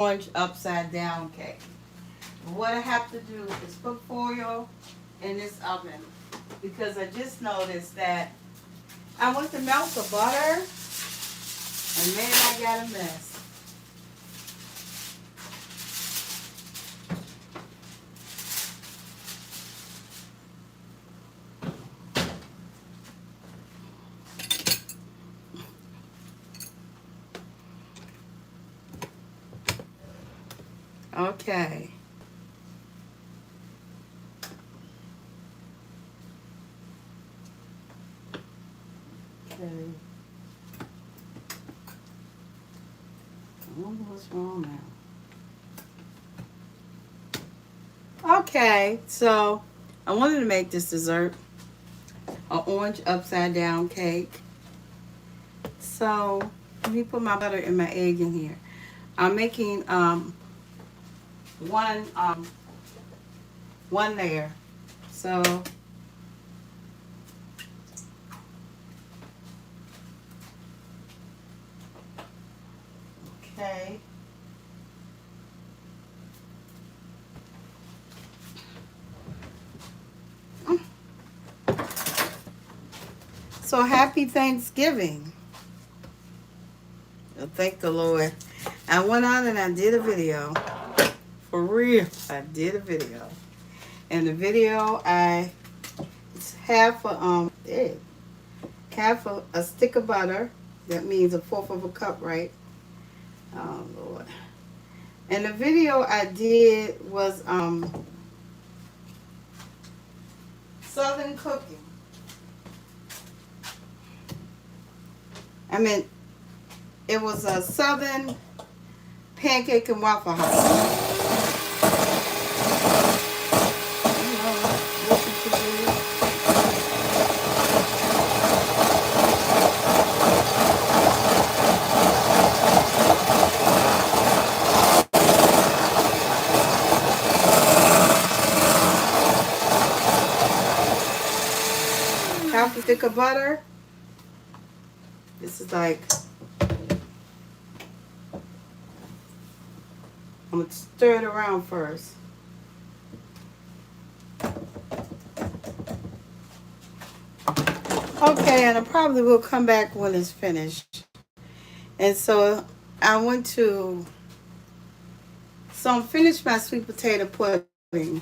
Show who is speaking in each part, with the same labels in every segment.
Speaker 1: orange upside down cake. What I have to do is put foil in this oven because I just noticed that I went to melt the butter and man, I got a mess. Okay. Okay. I wonder what's wrong now. Okay, so I wanted to make this dessert, an orange upside down cake. So let me put my butter and my egg in here. I'm making one one layer. So okay. So happy Thanksgiving. Well, thank the Lord. I went on and I did a video. For real. I did a video. And the video it's half a stick of butter. That means a fourth of a cup, right? Oh Lord. And the video I did was Southern cooking. I mean, it was a Southern pancake and waffle house. Half a stick of butter. This is like, I'm going to stir it around first. Okay, and I probably will come back when it's finished. And so I I'm finished my sweet potato pudding.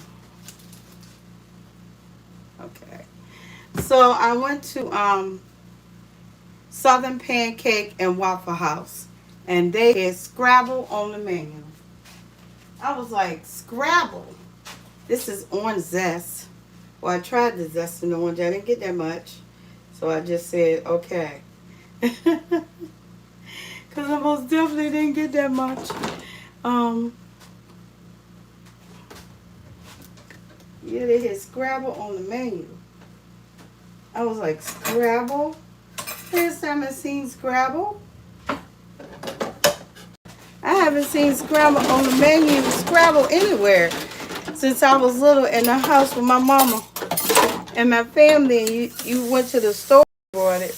Speaker 1: Okay. So I went to Southern Pancake and Waffle House, and they had Scrabble on the menu. I was like, Scrabble? This is orange zest. Well, I tried the zest in the orange. I didn't get that much. So I just said, okay. Because I most definitely didn't get that much. Yeah, they had Scrabble on the menu. I was like, Scrabble? Last time I seen Scrabble. I haven't seen Scrabble on the menu, Scrabble anywhere since I was little in the house with my mama and my family. You went to the store and bought it.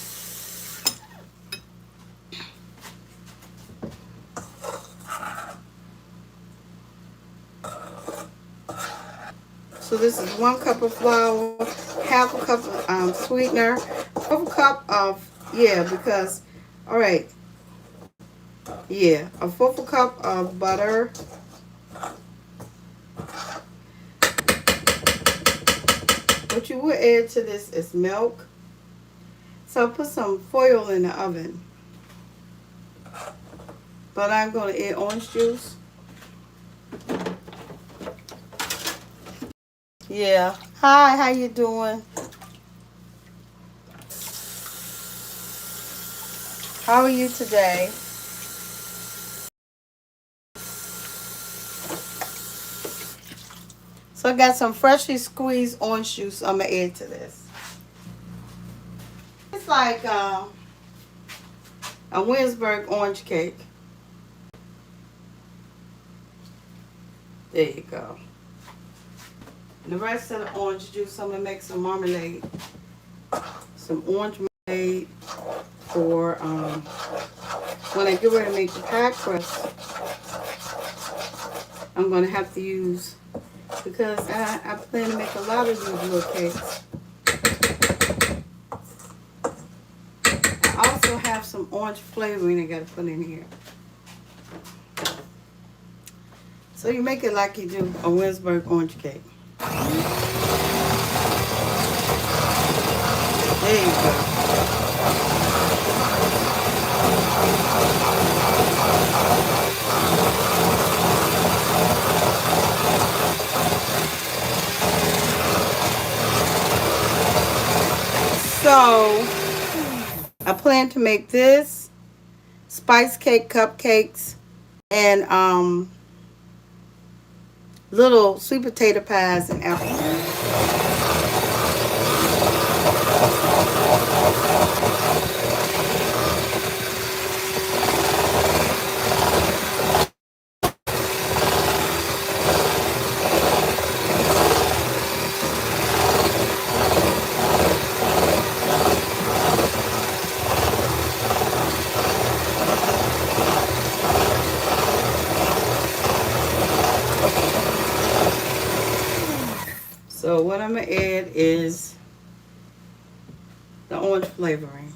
Speaker 1: So this is 1 cup of flour, half a cup of sweetener, half a cup of, because, all right, a fourth a cup of butter. What you would add to this is milk. So put some foil in the oven. But I'm going to add orange juice. Yeah. Hi, how you doing? How are you today? So I got some freshly squeezed orange juice I'm going to add to this. It's like a Winsburg orange cake. There you go. And the rest of the orange juice, I'm going to make some marmalade. Some orange marmalade for when I get ready to make the pie crust. I'm going to have to use, because I plan to make a lot of these little cakes. I also have some orange flavoring I got to put in here. So you make it like you do a Winsburg orange cake. There you go. So I plan to make this, spice cake cupcakes, and little sweet potato pies and apple pie. So what I'm gonna add is the orange flavoring.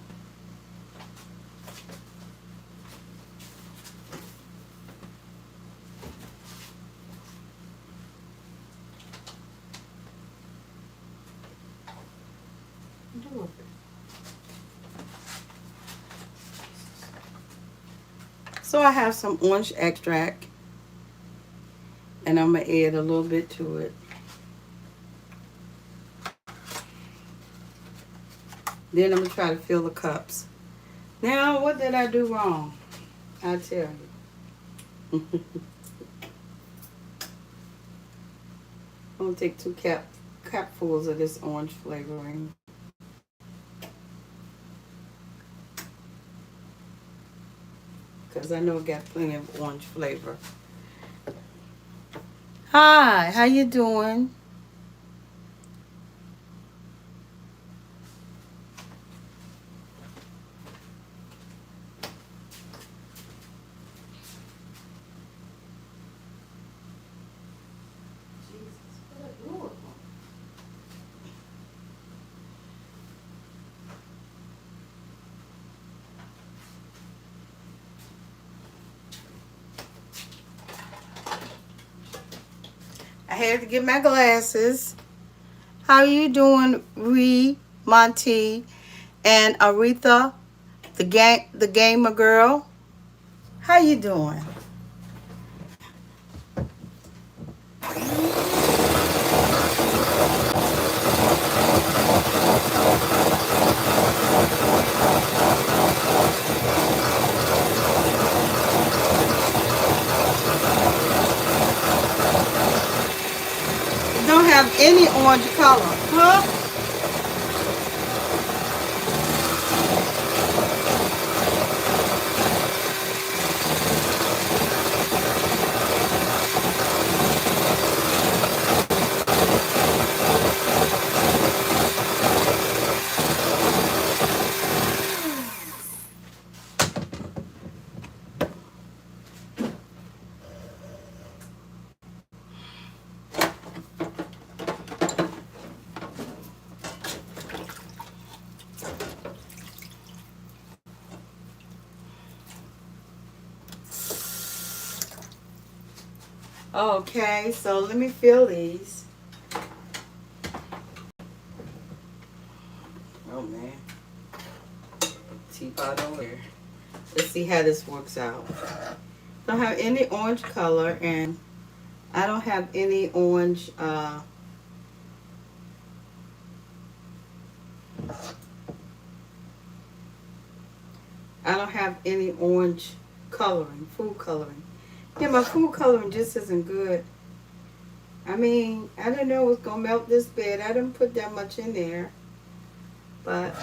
Speaker 1: So I have some orange extract, and I'm gonna add a little bit to it. Then I'm gonna try to fill the cups. Now, what did I do wrong? I'll tell you. I'm gonna take 2 capfuls of this orange flavoring. Because I know it got plenty of orange flavor. Hi, how you doing? I had to get my glasses. How you doing, Monty, and Aretha, the gamer girl? How you doing? It don't have any orange color, huh? Okay, so let me fill these. Oh man, teapot over here. Let's see how this works out. Don't have any orange color, and I don't have any orange coloring, food coloring. Yeah, my food coloring just isn't good. I mean, I didn't know it was gonna melt this bad. I didn't put that much in there, but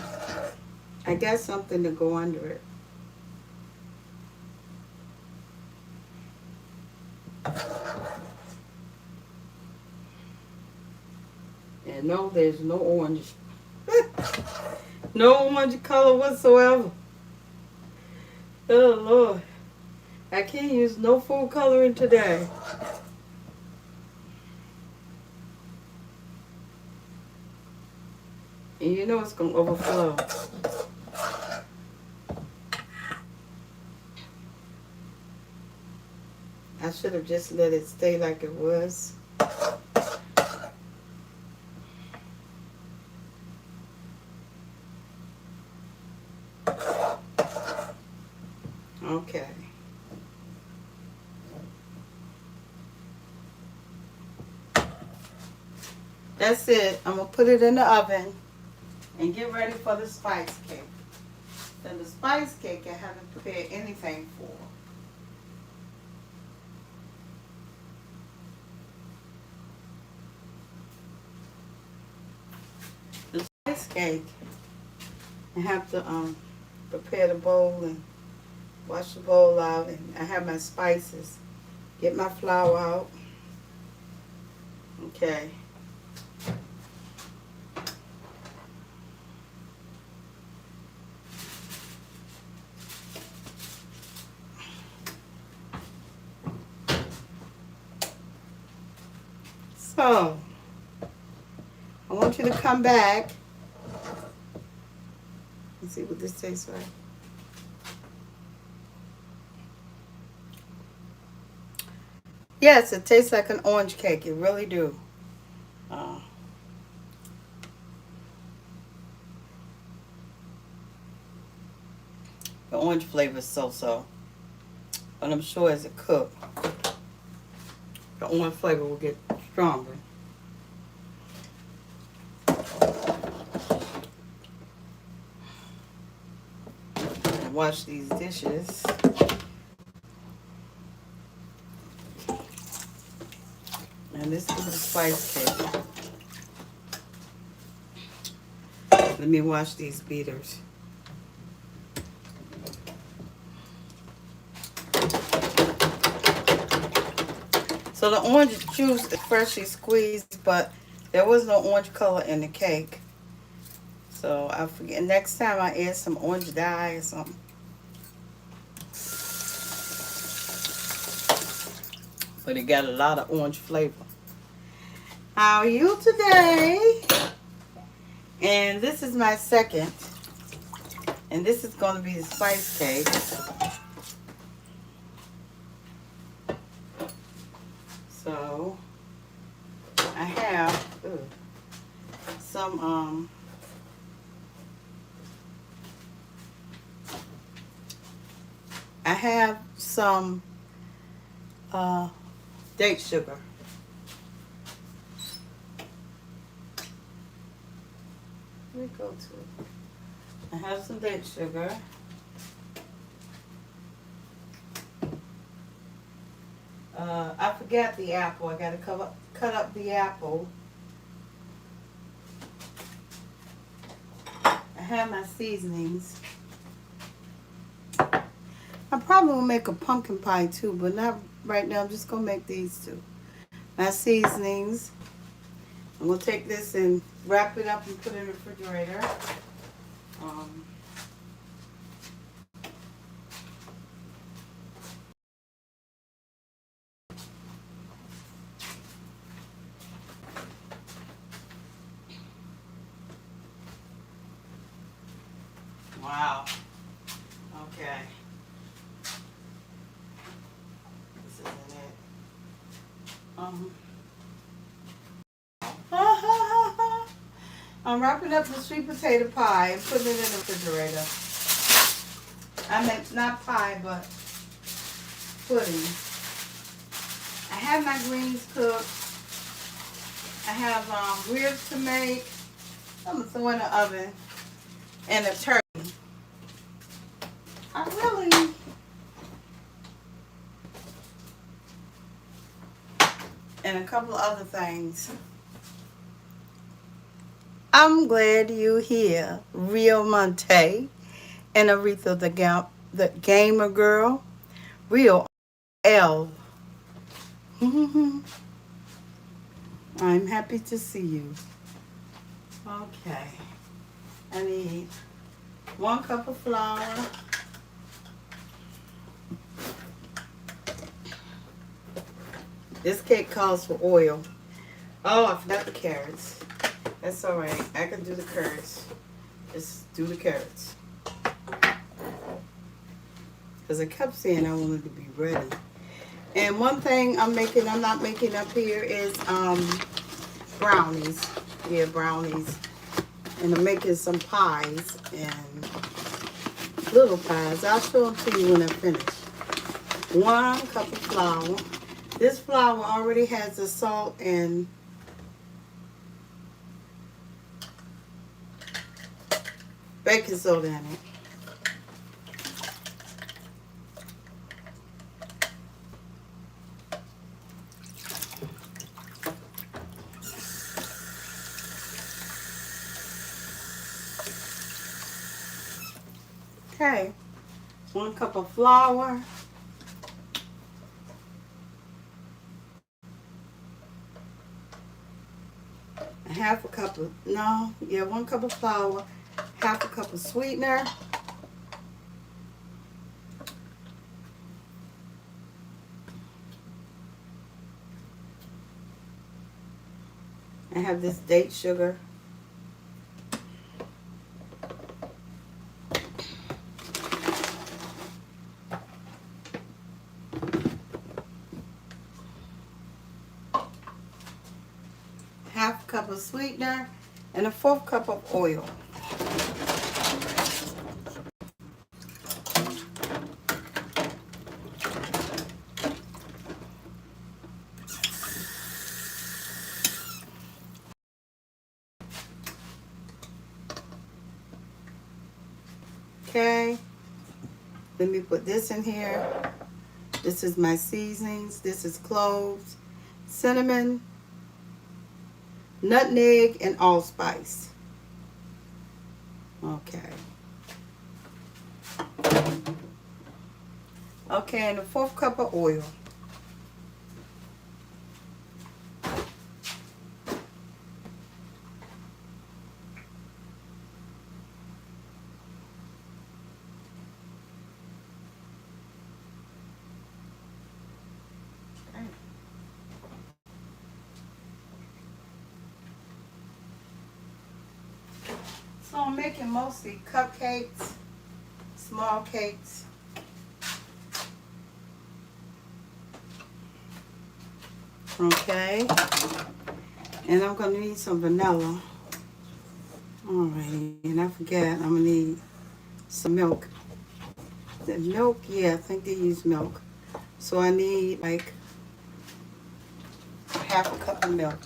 Speaker 1: I got something to go under it. And no, there's no orange. No orange color whatsoever. Oh Lord. I can't use no food coloring today. And you know it's going to overflow. I should have just let it stay like it was. Okay. That's it. I'm going to put it in the oven and get ready for the spice cake. Then the spice cake I haven't prepared anything for. The spice cake, I have to prepare the bowl and wash the bowl out, and I have my spices. Get my flour out. Okay. So, I want you to come back and see what this tastes like. Yes, it tastes like an orange cake. It really do. Uh, the orange flavor is so-so. But I'm sure as it cooks, the orange flavor will get stronger. And wash these dishes. And this is the spice cake. Let me wash these beaters. So the orange juice is freshly squeezed, but there was no orange color in the cake. So I forget. Next time I add some orange dye or something. But it got a lot of orange flavor. How are you today? And this is my second. And this is going to be the spice cake. So I have some date sugar. Let me go to. I have some date sugar. I forgot the apple. I gotta cut up the apple. I have my seasonings. I probably will make a pumpkin pie too, but not right now. I'm just gonna make these two. My seasonings. I'm gonna take this and wrap it up and put it in the refrigerator. Wow. Okay. This isn't it. I'm wrapping up the sweet potato pie and putting it in the refrigerator. I meant not pie, but pudding. I have my greens cooked. I have ribs to make. I'm going to throw in the oven. And a turkey. And a couple of other things. I'm glad you're here, Rio Monte and Aretha the gamer girl, Rio L. I'm happy to see you. Okay. I need 1 cup of flour. This cake calls for oil. Oh, I forgot the carrots. That's all right. I can do the carrots. Just do the carrots. Because I kept saying I wanted to be ready. And one thing I'm not making up here is brownies. Yeah, brownies. And I'm making some pies and little pies. I'll show them to you when I finish. 1 cup of flour. This flour already has the salt and baking soda in it. Okay, 1 cup of flour. Half a cup of, 1 cup of flour, half a cup of sweetener. I have this date sugar. Half a cup of sweetener and 1/4 cup of oil. Okay, let me put this in here. This is my seasonings. This is cloves, cinnamon, nutmeg, and allspice. Okay. Okay, and 1/4 cup of oil. So I'm making mostly cupcakes, small cakes. Okay. And I'm going to need some vanilla. Alrighty. And I forgot, I'm going to need some milk. The milk, yeah, I think they use milk. So I need like half a cup of milk.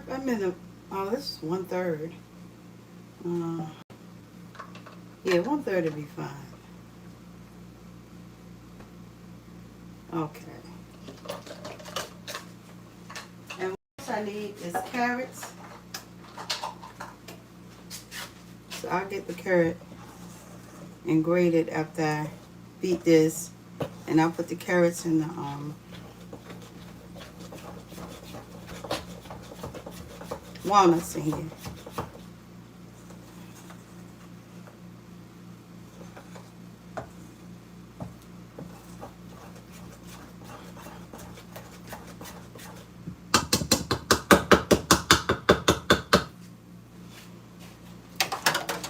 Speaker 1: I'm in this is 1/3. Yeah, 1/3 would be fine. Okay. And what I need is carrots. So I'll get the carrot and grate it after I beat this. And I'll put the carrots in the walnuts in here.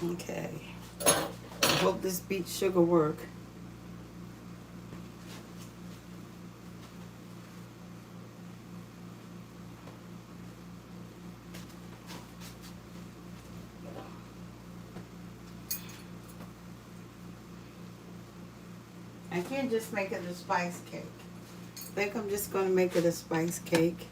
Speaker 1: Okay. I hope this beet sugar work. I can't just make it a spice cake. I think I'm just going to make it a spice cake.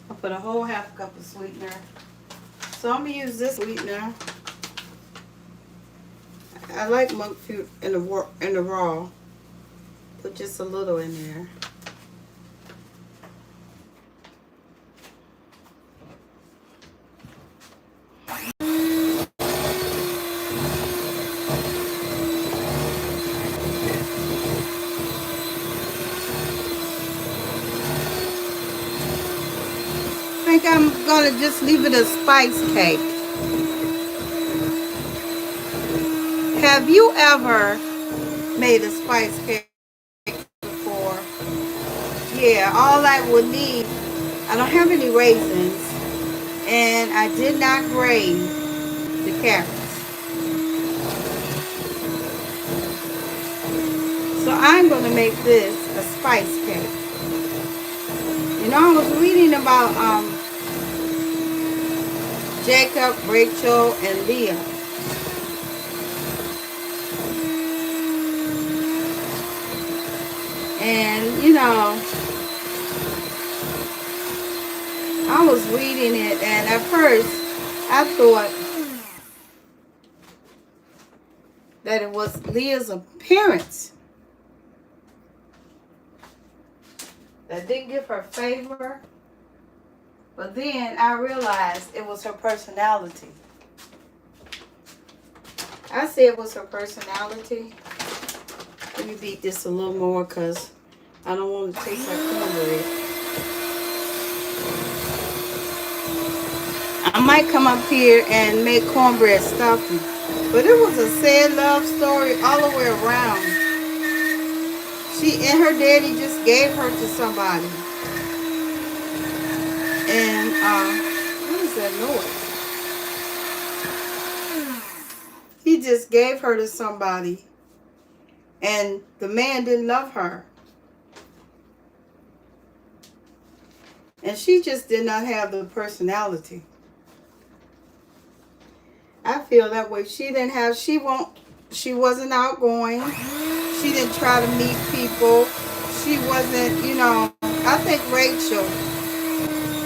Speaker 1: I'll put a whole half cup of sweetener. So I'm going to use this sweetener. I like monk fruit in the raw. Put just a little in there. think I'm gonna just leave it a spice cake. Have you ever made a spice cake before? Yeah, all I would need, I don't have any raisins, and I did not grate the carrots. So I'm going to make this a spice cake. You know, I was reading about Jacob, Rachel, and Leah. And, you know, I was reading it, and at first I thought that it was Leah's appearance that didn't give her favor. But then I realized it was her personality. I said it was her personality. Let me beat this a little more because I don't want to taste like cornbread. I might come up here and make cornbread stuffing. But it was a sad love story all the way around. She and her daddy just gave her to somebody. And, what is that noise? He just gave her to somebody. And the man didn't love her. And she just did not have the personality. I feel that way. She wasn't outgoing. She didn't try to meet people. She wasn't, you know, I think Rachel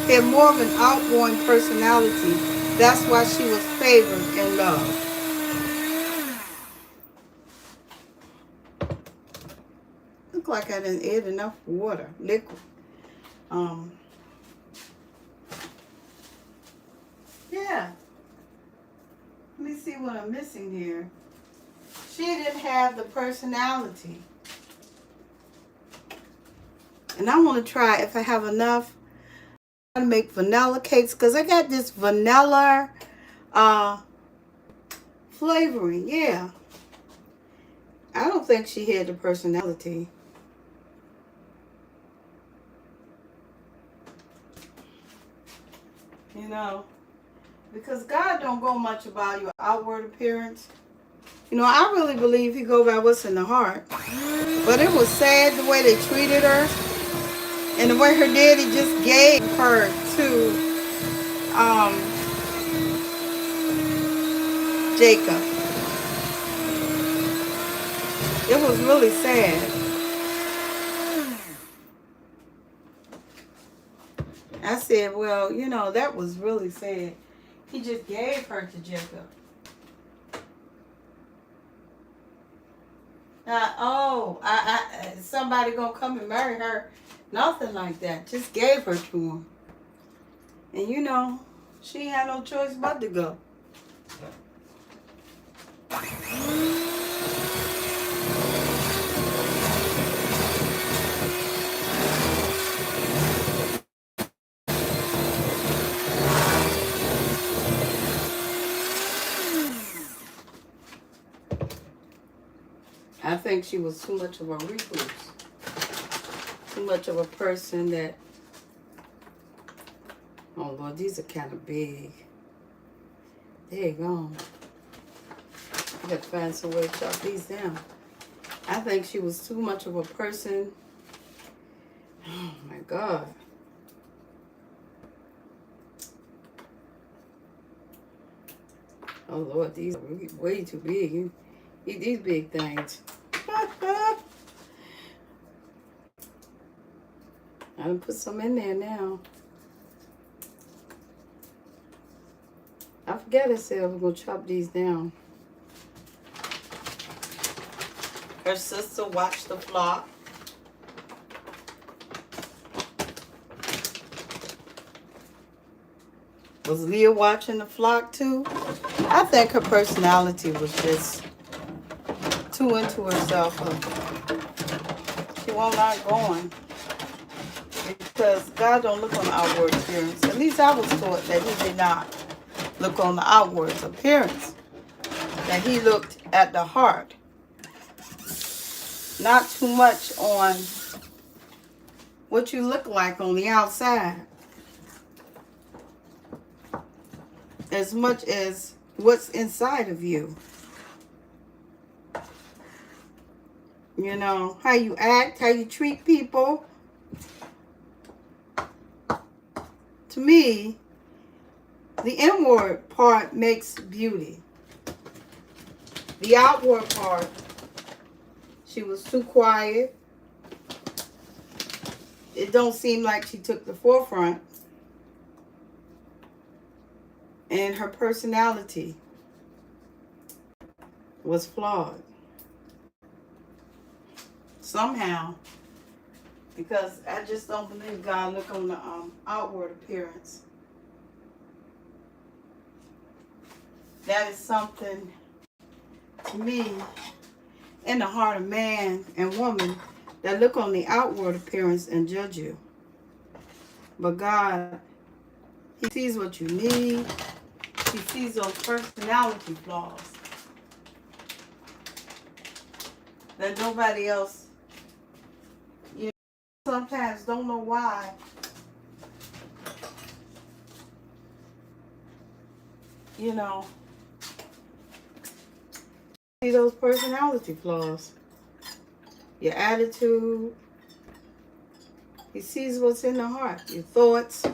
Speaker 1: had more of an outgoing personality. That's why she was favored and loved. Look like I didn't add enough water, liquid. Yeah. Let me see what I'm missing here. She didn't have the personality. And I want to try if I have enough to make vanilla cakes because I got this vanilla flavoring. Yeah. I don't think she had the personality. You know, because God don't go much about your outward appearance. You know, I really believe he go by what's in the heart. But it was sad the way they treated her. And the way her daddy just gave her to Jacob. It was really sad. I said, well, you know, that was really sad. He just gave her to Jacob. Somebody gonna come and marry her. Nothing like that. Just gave her to him. And you know, she had no choice but to go. I think she was too much of a recluse. Too much of a person that, oh Lord, these are kind of big. There you go. I got to find some way to chop these down. I think she was too much of a person. Oh my God. Oh Lord, these are way too big. You eat these big things. I done put some in there now. I forgot I said I was going to chop these down. Her sister watched the flock. Was Leah watching the flock too? I think her personality was just too into herself. She won't not going. Because God don't look on the outward appearance. At least I was taught that he did not look on the outward appearance. That he looked at the heart. Not too much on what you look like on the outside. As much as what's inside of you. You know, how you act, how you treat people. To me, the inward part makes beauty. The outward part, she was too quiet. It don't seem like she took the forefront. And her personality was flawed. Somehow. Because I just don't believe God look on the outward appearance. That is something, to me, in the heart of man and woman, that look on the outward appearance and judge you. But God, he sees what you need. He sees those personality flaws that nobody else, you know, sometimes don't know why. You know, see those personality flaws. Your attitude. He sees what's in the heart. Your thoughts.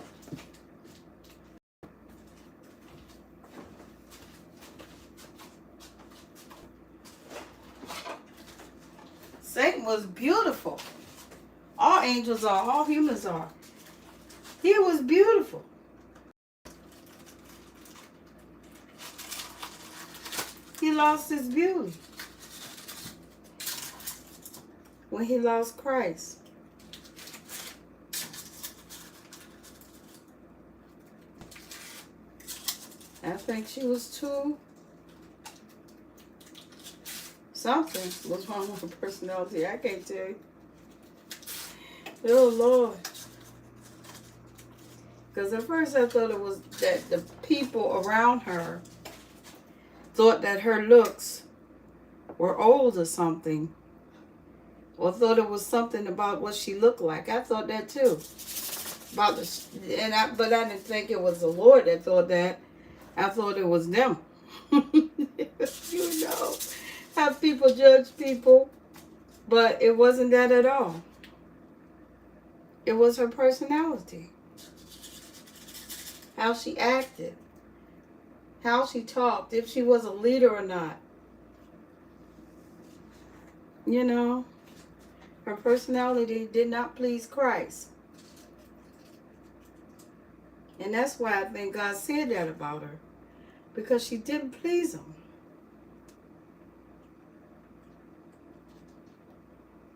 Speaker 1: Satan was beautiful. All angels are. All humans are. He was beautiful. He lost his beauty when he lost Christ. I think she was too... Something was wrong with her personality. I can't tell you. Oh, Lord. Because at first I thought it was that the people around her thought that her looks were old or something. Or thought it was something about what she looked like. I thought that too. But I didn't think it was the Lord that thought that. I thought it was them. You know how people judge people. But it wasn't that at all. It was her personality. How she acted. How she talked. If she was a leader or not. You know. Her personality did not please Christ. And that's why I think God said that about her. Because she didn't please him.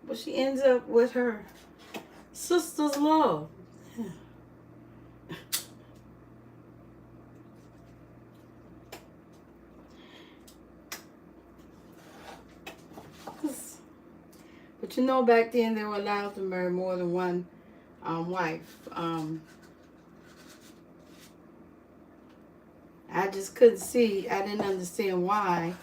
Speaker 1: But she ends up with her sister's love. But you know, back then they were allowed to marry more than one wife. I just couldn't see. I didn't understand why.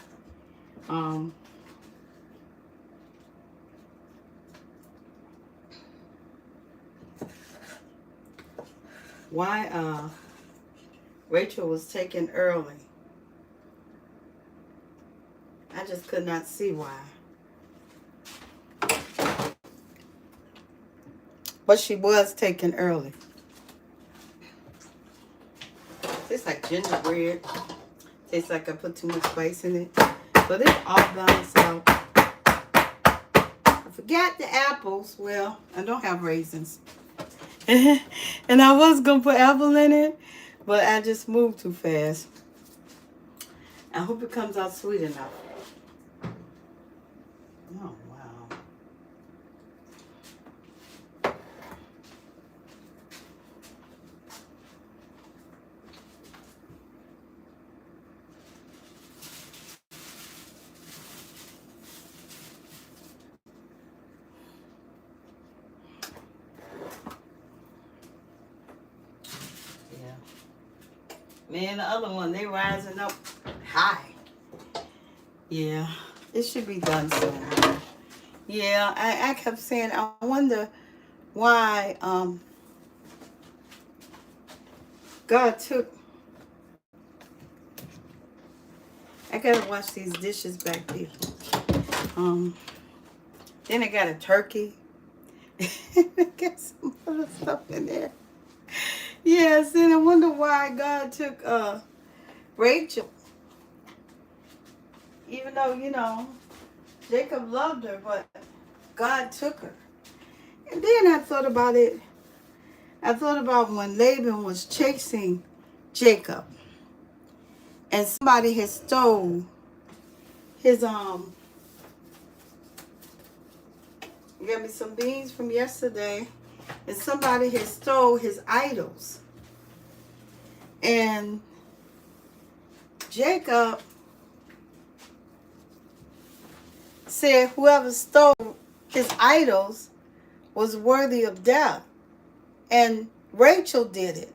Speaker 1: Why Rachel was taken early. I just could not see why. But she was taken early. Tastes like gingerbread. Tastes like I put too much spice in it. But it's all balanced out. I forgot the apples. Well, I don't have raisins. And I was going to put apple in it. But I just moved too fast. I hope it comes out sweet enough. Oh, wow. Man, the other one, they rising up high. Yeah, it should be done soon. Yeah, I kept saying, I wonder why God took. I gotta wash these dishes back there. Um, then I got a turkey. I got some other stuff in there. Yes, and I wonder why God took Rachel, even though Jacob loved her, but God took her. And then I thought about it. I thought about when Laban was chasing Jacob, and somebody had stole his You got me some beans from yesterday, and somebody had stole his idols, and Jacob said whoever stole his idols was worthy of death, and Rachel did it.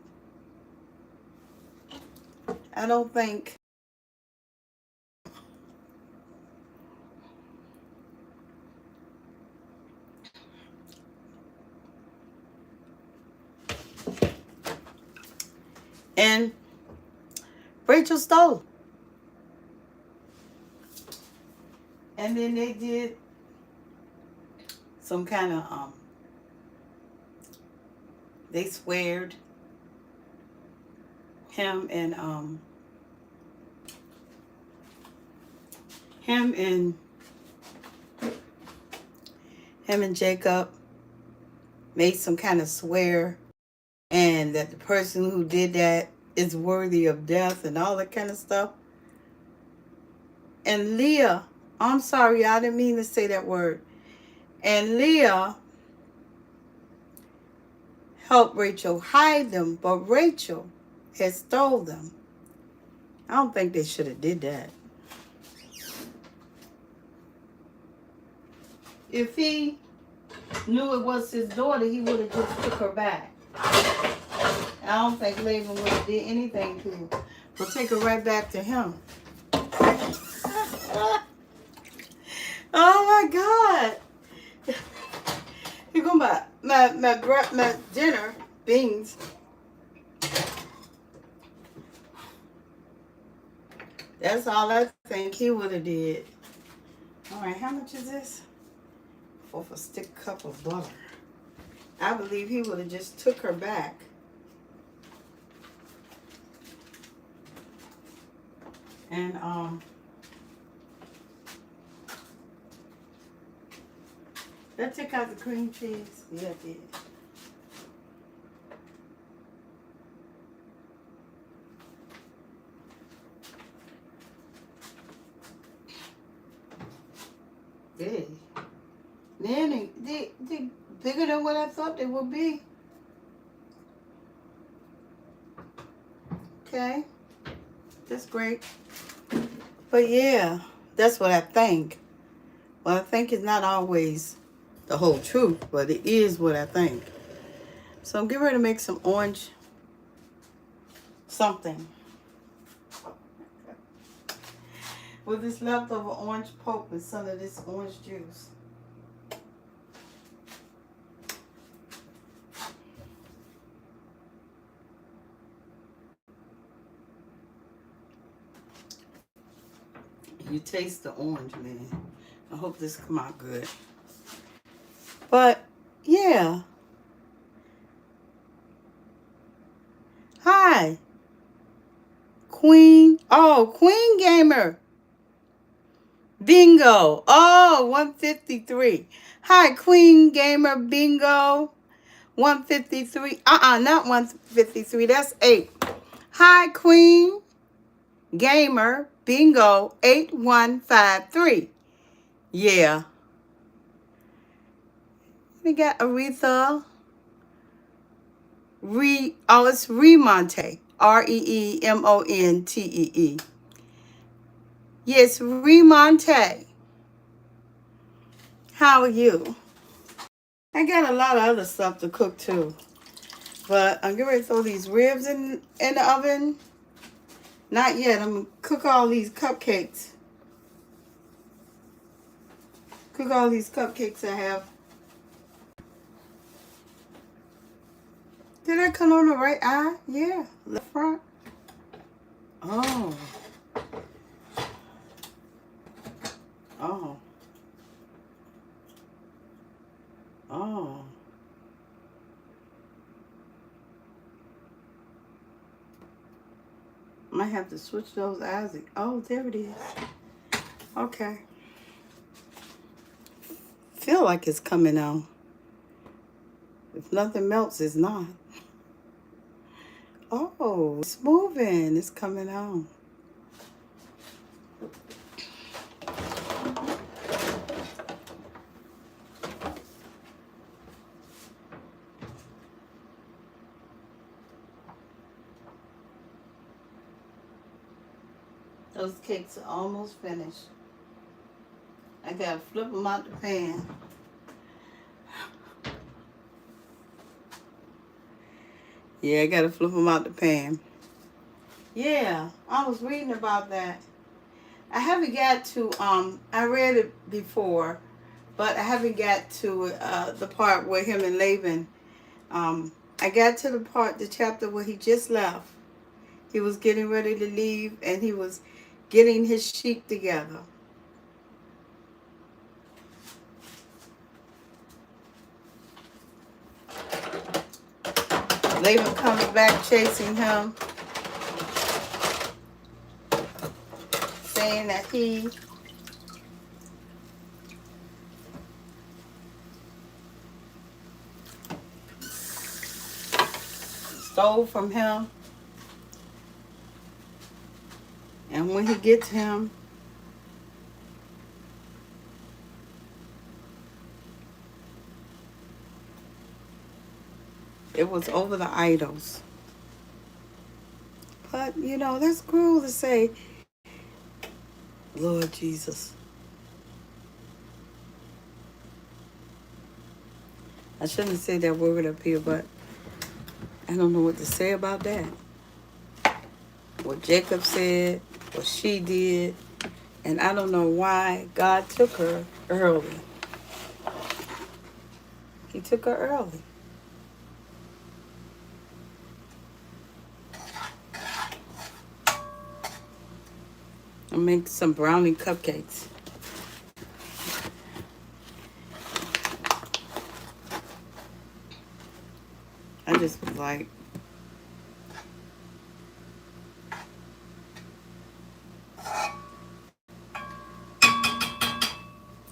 Speaker 1: I don't think. And Rachel stole. And then they did some kind of they sweared him and him and Jacob made some kind of swear, and that the person who did that is worthy of death and all that kind of stuff. And Leah, I'm sorry, I didn't mean to say that word. And Leah helped Rachel hide them, but Rachel had stole them. I don't think they should have did that. If he knew it was his daughter, he would have just took her back. I don't think Laban would have did anything to her, but take her right back to him. Oh my God! Here go my dinner beans. That's all I think he would have did. All right, how much is this? For a stick cup of butter. I believe he would have just took her back. And did I take out the cream cheese? Yeah, I did. Big. Man, they bigger than what I thought they would be. Okay. That's great. But yeah, that's what I think. Well, I think it's not always the whole truth, but it is what I think. So I'm getting ready to make some orange something with this leftover orange pulp and some of this orange juice. You taste the orange, man. I hope this come out good. But yeah. Hi. Queen. Oh, Queen Gamer. Bingo. Oh, 153. Hi, Queen Gamer Bingo. 153. Not 153. That's 8. Hi, Queen Gamer Bingo 8153. Yeah. We got Aretha. It's Remonte. Reemontee. Yes, Remonte. How are you? I got a lot of other stuff to cook too. But I'm getting ready to throw these ribs in the oven. Not yet. I'm going to cook all these cupcakes. Cook all these cupcakes I have. Did I cut on the right eye? Yeah. Left front. Oh. Oh. Oh. Might have to switch those eyes. Oh, there it is. Okay. Feel like it's coming on. If nothing melts, it's not. Oh, it's moving. It's coming on. Those cakes are almost finished. I gotta flip them out the pan. Yeah, I gotta flip them out the pan. Yeah, I was reading about that. I haven't got to, I read it before, but I haven't got to the part where him and Laban, I got to the chapter where he just left. He was getting ready to leave and he was getting his sheep together. Laban comes back chasing him, saying that he stole from him. And when he gets him, it was over the idols. But, you know, that's cruel to say, Lord Jesus. I shouldn't say that word up here, but I don't know what to say about that. What Jacob said, what she did, and I don't know why God took her early. He took her early. I'll make some brownie cupcakes. I just was like,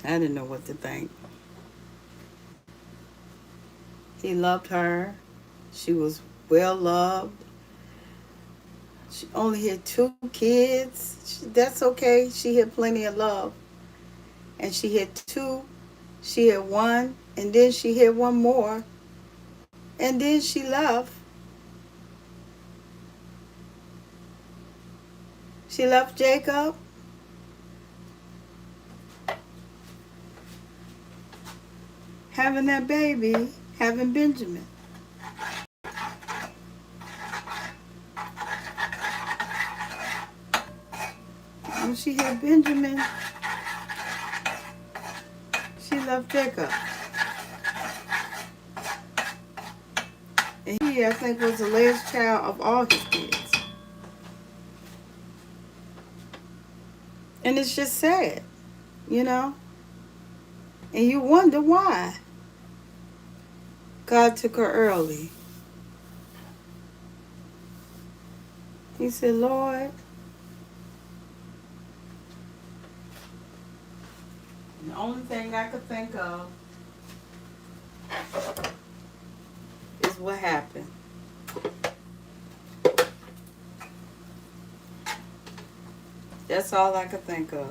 Speaker 1: I didn't know what to think. He loved her. She was well loved. She only had 2 kids. That's okay. She had plenty of love. And she had 2. She had 1. And then she had 1 more. And then she left. She left Jacob. Having that baby. Having Benjamin. When she had Benjamin, she left Jacob. And he, I think, was the last child of all his kids. And it's just sad, you know? And you wonder why God took her early. He said, Lord, the only thing I could think of is what happened. That's all I could think of.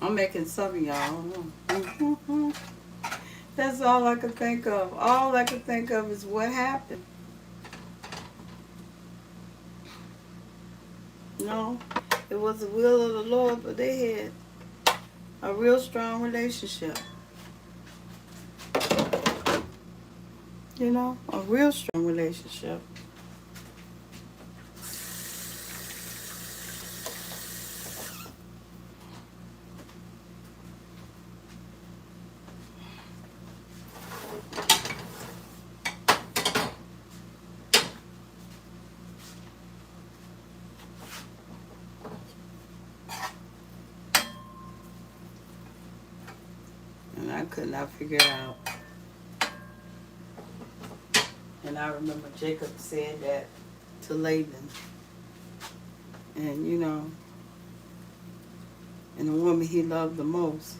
Speaker 1: I'm making some of y'all. That's all I could think of. All I could think of is what happened. No, it was the will of the Lord, but they had a real strong relationship. you know, a real strong relationship. And I could not figure it out. And I remember Jacob said that to Laban. And, you know, and the woman he loved the most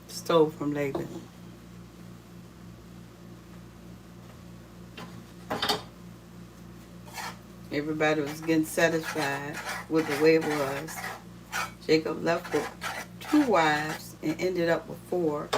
Speaker 1: stole from Laban. Everybody was getting satisfied with the way it was. Jacob left with 2 wives and ended up with 4.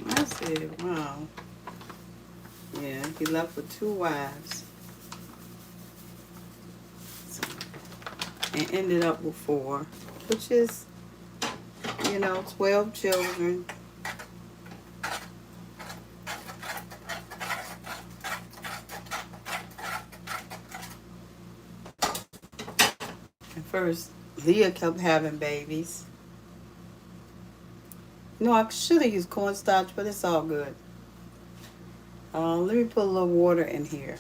Speaker 1: I said, wow. Yeah, he left with 2 wives and ended up with 4, which is, you know, 12 children. At first, Leah kept having babies. No, I should have used cornstarch, but it's all good. Let me put a little water in here.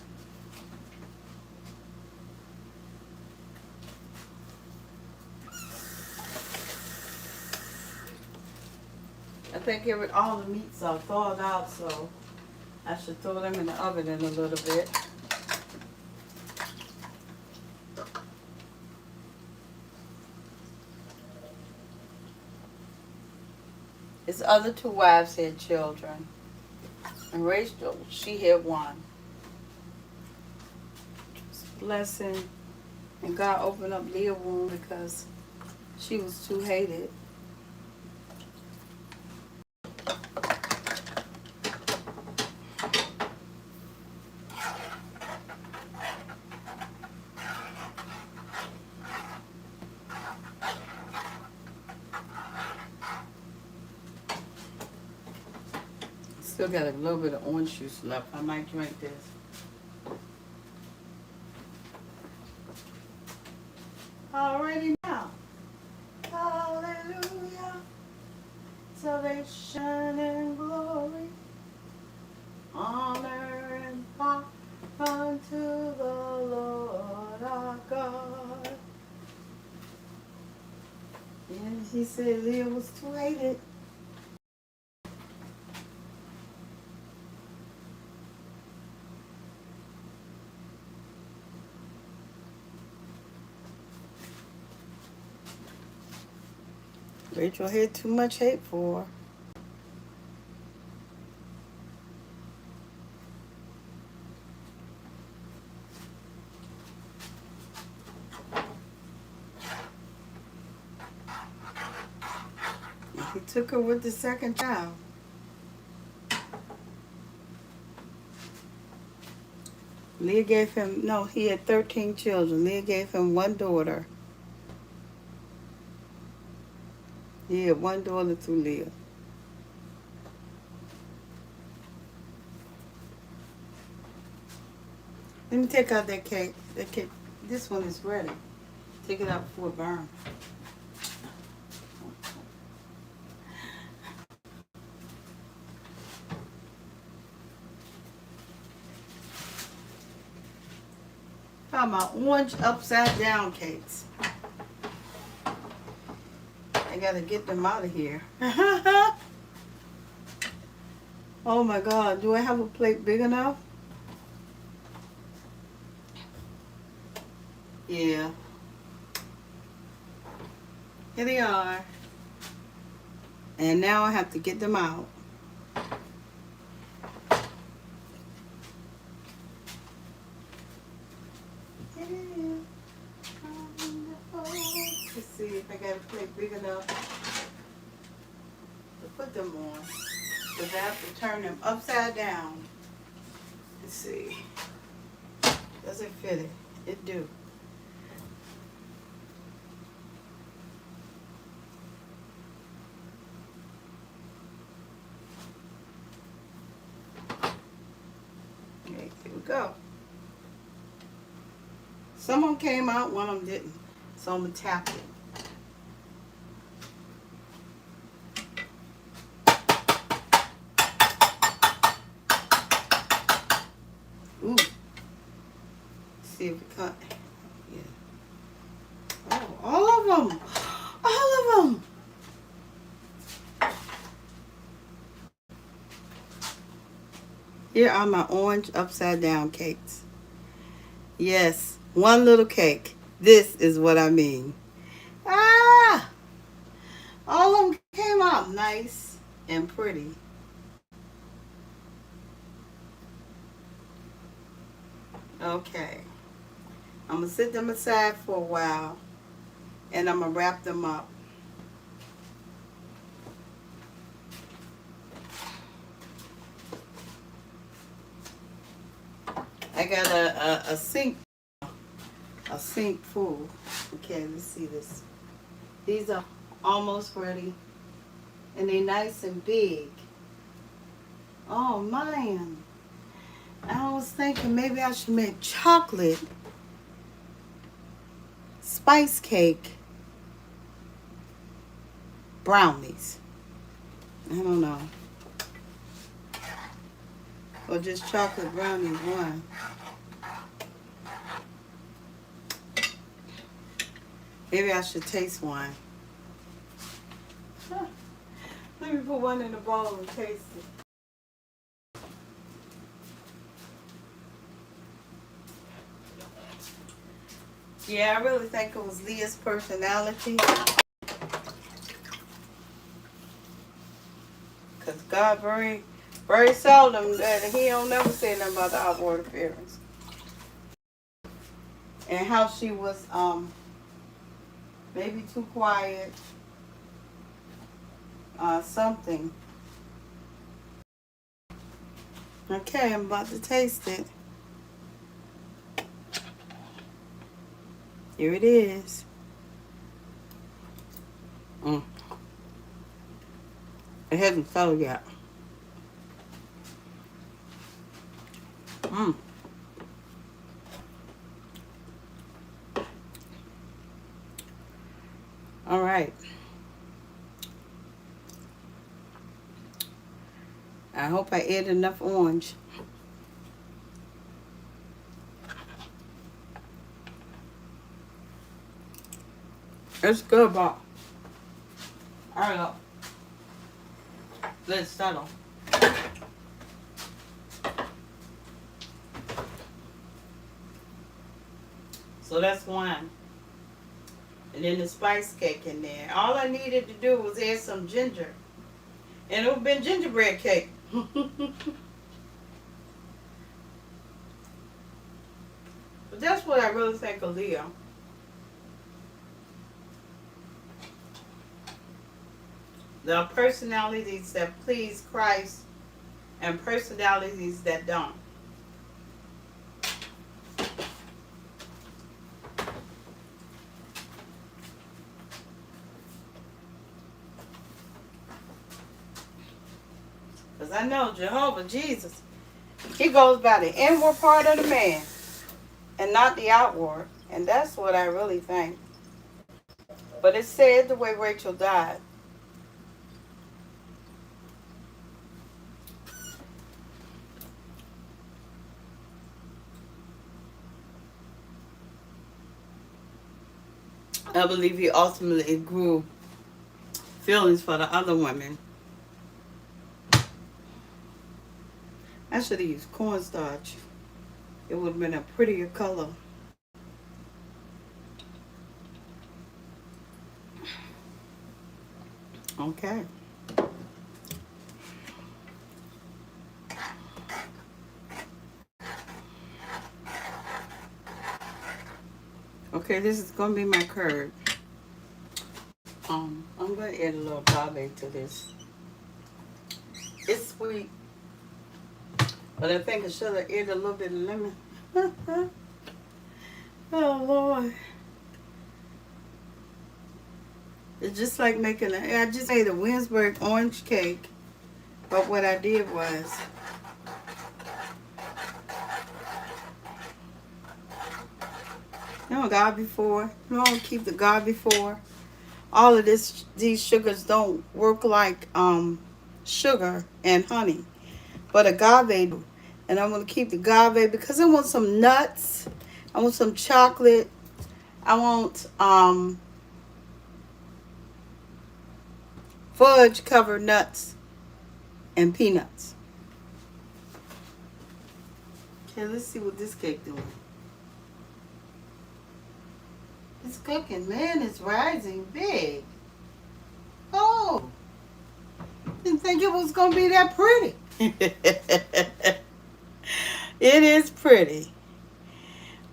Speaker 1: I think all the meats are thawed out, so I should throw them in the oven in a little bit. His other 2 wives had children. And Rachel, she had 1. Just blessing. And God opened up Leah's womb because she was too hated. Still got a little bit of orange juice left. I might drink this. Already now. Hallelujah. Salvation and glory. Honor and power unto the Lord our God. And he said Leah was too hated. Rachel had too much hate for her. And he took her with the second child. Leah gave him, no, he had 13 children. Leah gave him 1 daughter. He had 1 daughter through Leah. Let me take out that cake. That cake. This one is ready. Take it out before it burns. How about orange upside down cakes? I gotta get them out of here. Oh my God, do I have a plate big enough? Yeah. Here they are. And now I have to get them out. Here that plate big enough to put them on. Because I have to turn them upside down. Let's see. Does it fit it? It do. Okay, here we go. Some of them came out, one of them didn't. So I'm going to tap it. Ooh. See if it cut. Yeah. Oh, all of them. All of them. Here are my orange upside down cakes. Yes, one little cake. This is what I mean. Ah! All of them came out nice and pretty. Okay. I'm going to sit them aside for a while and I'm going to wrap them up. I got a sink full. Okay, let's see this. These are almost ready and they nice and big. Oh man, I was thinking maybe I should make chocolate spice cake brownies. I don't know. Or just chocolate brownies one. Maybe I should taste one. Huh. Let me put one in the bowl and taste it. Yeah, I really think it was Leah's personality. Because God very seldom, he don't never say nothing about the outward appearance. And how she was maybe too quiet. Something. Okay, I'm about to taste it. Here it is. It hasn't settled yet. All right. I hope I ate enough orange. It's good, but I don't know. Let's settle. So that's one. And then the spice cake in there. All I needed to do was add some ginger. And it would have been gingerbread cake. But that's what I really think of Leo. There are personalities that please Christ and personalities that don't. Because I know Jehovah, Jesus, he goes by the inward part of the man and not the outward. And that's what I really think. But it's sad the way Rachel died. I believe he ultimately grew feelings for the other women. I should have used cornstarch. It would have been a prettier color. Okay. Okay, this is going to be my curd. I'm gonna add a little agave to this. It's sweet, but I think I should have added a little bit of lemon. Oh Lord. It's just like making I just made a Winsburg orange cake, but what I did was, God before, keep the God before. All of these sugars don't work like sugar and honey, but agave do. And I'm gonna keep the agave because I want some nuts, I want some chocolate, I want fudge covered nuts and peanuts. Okay, let's see what this cake doing. It's cooking, man. It's rising big. Oh, didn't think it was gonna be that pretty. It is pretty.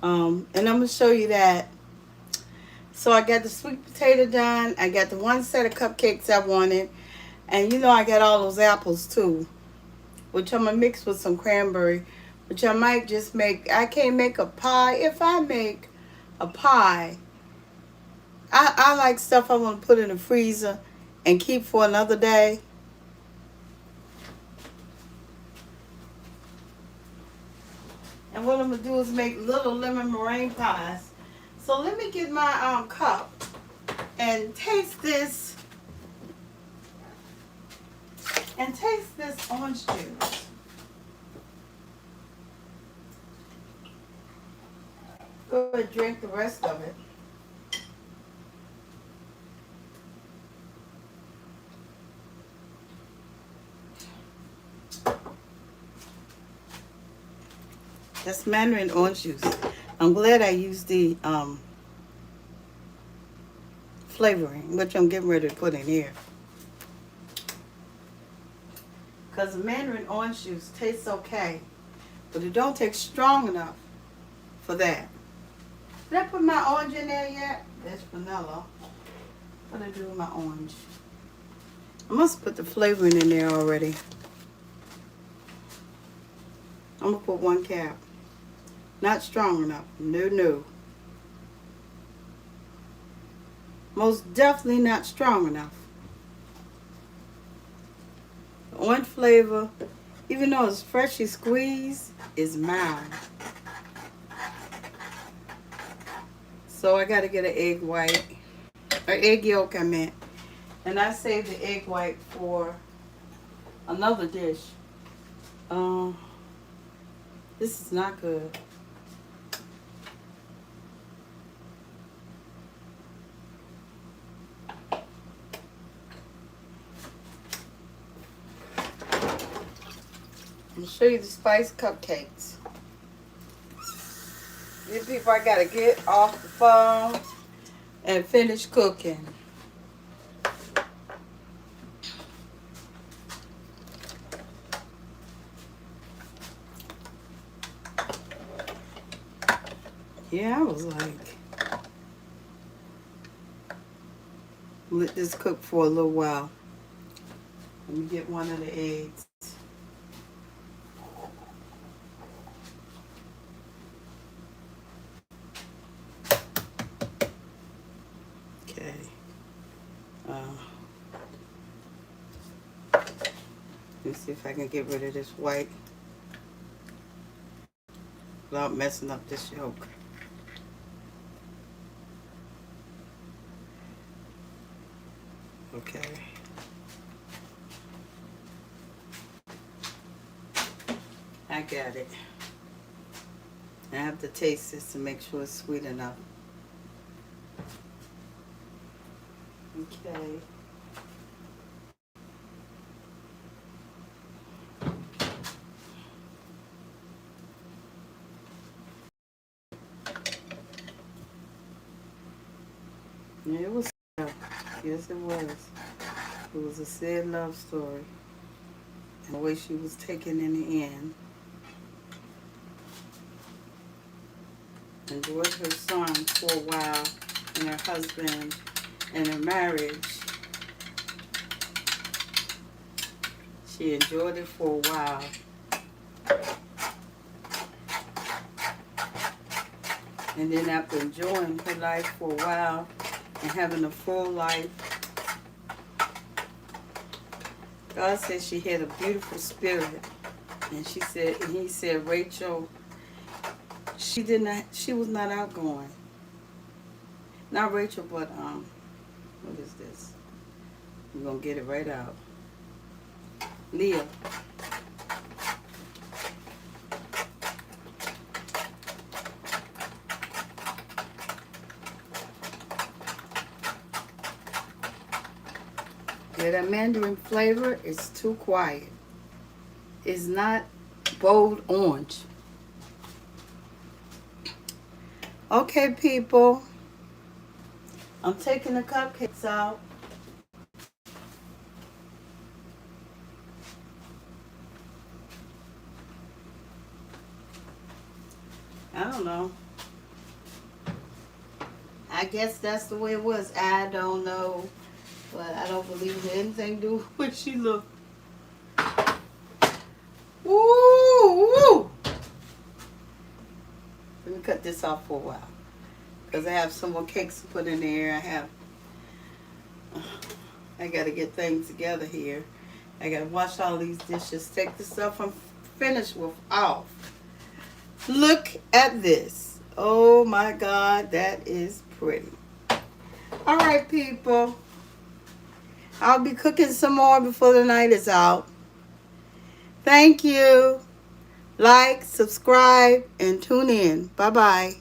Speaker 1: And I'm gonna show you that. So I got the sweet potato done. I got the one set of cupcakes I wanted, and I got all those apples too, which I'm gonna mix with some cranberry, which I might just make. I can't make a pie. If I make a pie, I like stuff I want to put in the freezer and keep for another day. And what I'm going to do is make little lemon meringue pies. So let me get my cup and taste this. And taste this orange juice. Go ahead and drink the rest of it. That's mandarin orange juice. I'm glad I used the flavoring, which I'm getting ready to put in here. Because the mandarin orange juice tastes okay, but it don't taste strong enough for that. Did I put my orange in there yet? That's vanilla. What did I do with my orange? I must put the flavoring in there already. I'm going to put 1 cap. Not strong enough. No. Most definitely not strong enough. The orange flavor, even though it's freshly squeezed, is mild. So I got to get an egg white. Or egg yolk, I meant. And I saved the egg white for another dish. This is not good. I'm going to show you the spice cupcakes. These people I got to get off the phone and finish cooking. Yeah, I was like, let this cook for a little while. Let me get one of the eggs. Okay. Let me see if I can get rid of this white without messing up this yolk. Okay. I got it. I have to taste this to make sure it's sweet enough. Okay. Yeah, it was. Yes, it was. It was a sad love story. And the way she was taken in the end. Enjoyed her son for a while and her husband. in her marriage. She enjoyed it for a while. And then after enjoying her life for a while and having a full life, God said she had a beautiful spirit. And he said, Rachel, she was not outgoing. Not Rachel, but, what is this? We're going to get it right out. Leah. Yeah, that mandarin flavor is too quiet. It's not bold orange. Okay, people. I'm taking the cupcakes out. I don't know. I guess that's the way it was. I don't know. But I don't believe it had anything to do with what she looked. Woo! Let me cut this off for a while. Because I have some more cakes to put in there. I got to get things together here. I got to wash all these dishes. Take the stuff I'm finished with off. Look at this. Oh my God, that is pretty. All right, people. I'll be cooking some more before the night is out. Thank you. Like, subscribe, and tune in. Bye-bye.